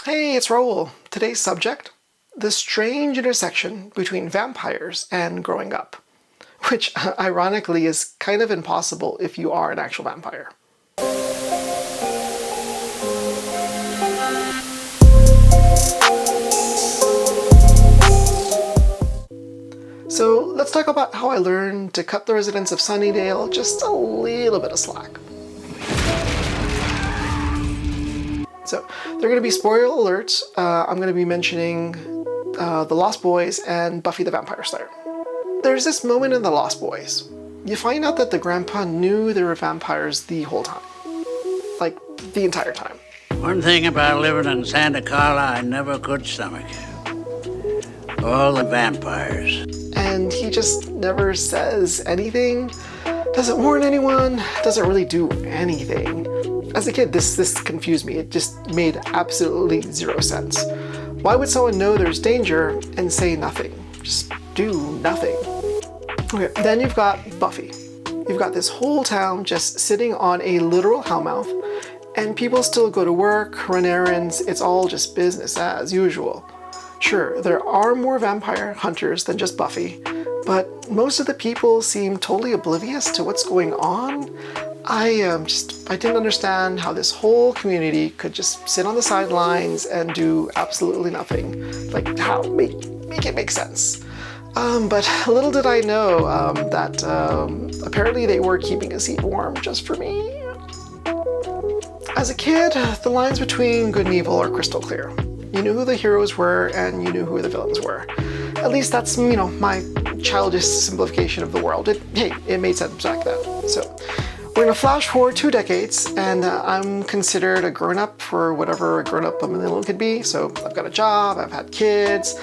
Hey, it's Raoul. Today's subject, the strange intersection between vampires and growing up, which ironically is kind of impossible if you are an actual vampire. So let's talk about how I learned to cut the residents of Sunnydale just a little bit of slack. So there are going to be spoiler alerts. I'm going to be mentioning The Lost Boys and Buffy the Vampire Slayer. There's this moment in The Lost Boys. You find out that the grandpa knew there were vampires the whole time. Like, the entire time. One thing about living in Santa Carla I never could stomach. All the vampires. And he just never says anything, doesn't warn anyone, doesn't really do anything. As a kid, this confused me. It just made absolutely zero sense. Why would someone know there's danger and say nothing? Just do nothing. Okay, then you've got Buffy. You've got this whole town just sitting on a literal hellmouth, and people still go to work, run errands. It's all just business as usual. Sure, there are more vampire hunters than just Buffy, but most of the people seem totally oblivious to what's going on. I didn't understand how this whole community could just sit on the sidelines and do absolutely nothing. Like, how? Make it make sense. But little did I know that apparently they were keeping a seat warm just for me. As a kid, the lines between good and evil are crystal clear. You knew who the heroes were and you knew who the villains were. At least that's, my childish simplification of the world. It made sense back then. So we're gonna flash forward 2 decades, and I'm considered a grown-up for whatever a grown-up millennial could be. So I've got a job, I've had kids,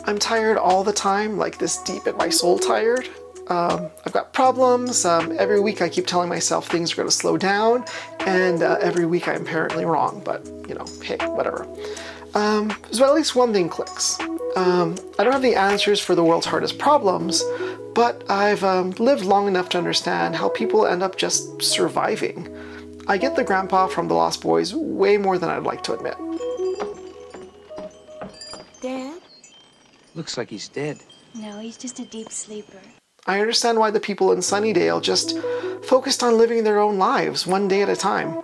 I'm tired all the time, like this deep in my soul tired. I've got problems. Every week I keep telling myself things are gonna slow down, and every week I'm apparently wrong, but hey, whatever. So at least one thing clicks. I don't have the answers for the world's hardest problems, but I've lived long enough to understand how people end up just surviving. I get the grandpa from The Lost Boys way more than I'd like to admit. Dad? Looks like he's dead. No, he's just a deep sleeper. I understand why the people in Sunnydale just focused on living their own lives one day at a time.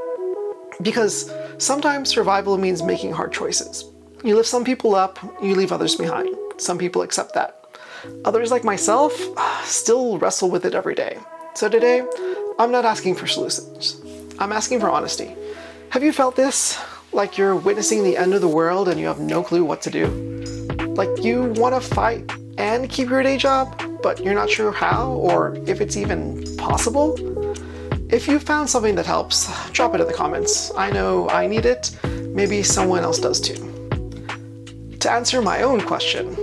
Because sometimes survival means making hard choices. You lift some people up, you leave others behind. Some people accept that. Others, like myself, still wrestle with it every day. So today, I'm not asking for solutions. I'm asking for honesty. Have you felt this? Like you're witnessing the end of the world and you have no clue what to do? Like you want to fight and keep your day job, but you're not sure how or if it's even possible? If you found something that helps, drop it in the comments. I know I need it. Maybe someone else does too. To answer my own question,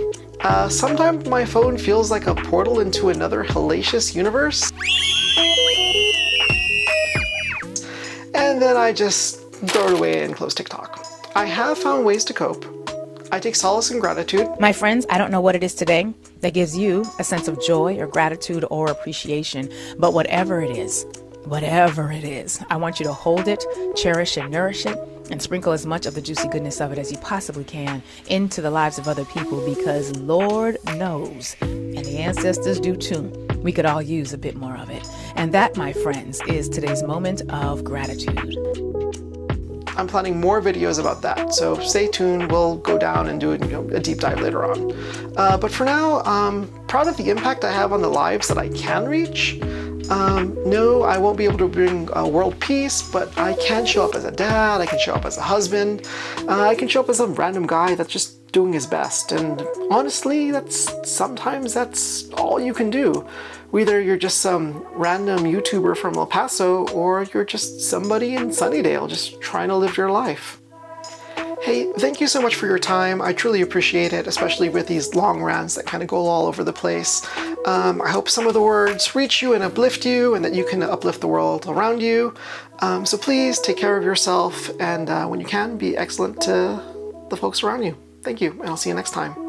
sometimes my phone feels like a portal into another hellacious universe. And then I just throw it away and close TikTok. I have found ways to cope. I take solace in gratitude. My friends, I don't know what it is today that gives you a sense of joy or gratitude or appreciation, but whatever it is, I want you to hold it, cherish and nourish it, and sprinkle as much of the juicy goodness of it as you possibly can into the lives of other people, because Lord knows, and the ancestors do too, we could all use a bit more of it. And that, my friends, is today's moment of gratitude. I'm planning more videos about that, so stay tuned. We'll go down and do a deep dive later on. But for now, I'm proud of the impact I have on the lives that I can reach. No, I won't be able to bring world peace, but I can show up as a dad, I can show up as a husband, I can show up as a random guy that's just doing his best. And honestly, sometimes that's all you can do. Whether you're just some random YouTuber from El Paso or you're just somebody in Sunnydale just trying to live your life. Hey, thank you so much for your time. I truly appreciate it, especially with these long rants that kind of go all over the place. I hope some of the words reach you and uplift you, and that you can uplift the world around you. So please take care of yourself, and when you can, be excellent to the folks around you. Thank you, and I'll see you next time.